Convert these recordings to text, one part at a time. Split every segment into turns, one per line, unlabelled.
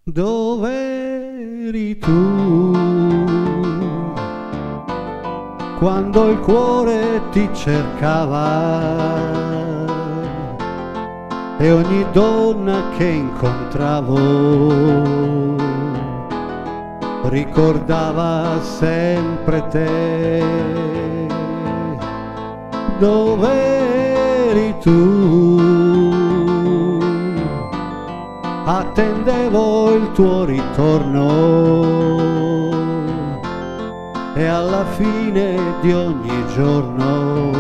Dov'eri tu quando il cuore ti cercava e ogni donna che incontravo ricordava sempre te? Dov'eri tu? Attendevo il tuo ritorno e alla fine di ogni giorno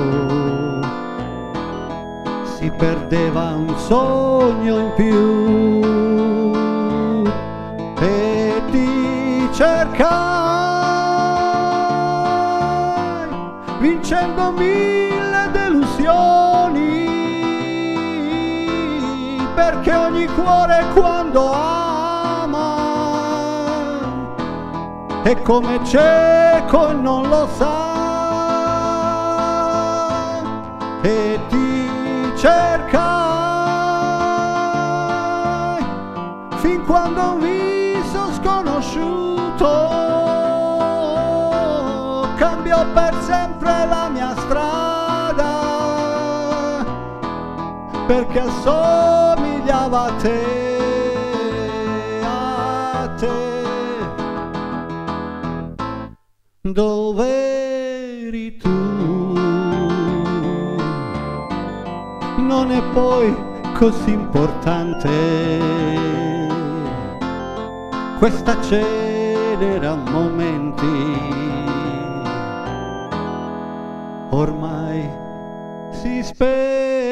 si perdeva un sogno in più e ti cercai vincendo 1000 delusioni, perché ogni cuore quando ama è come cieco e non lo sa, e ti cercai fin quando un viso sconosciuto cambiò per sempre la mia strada, perché assomigliava a te, a te. Dov'eri tu? Non è poi così importante, questa cenere momenti ormai si spegne.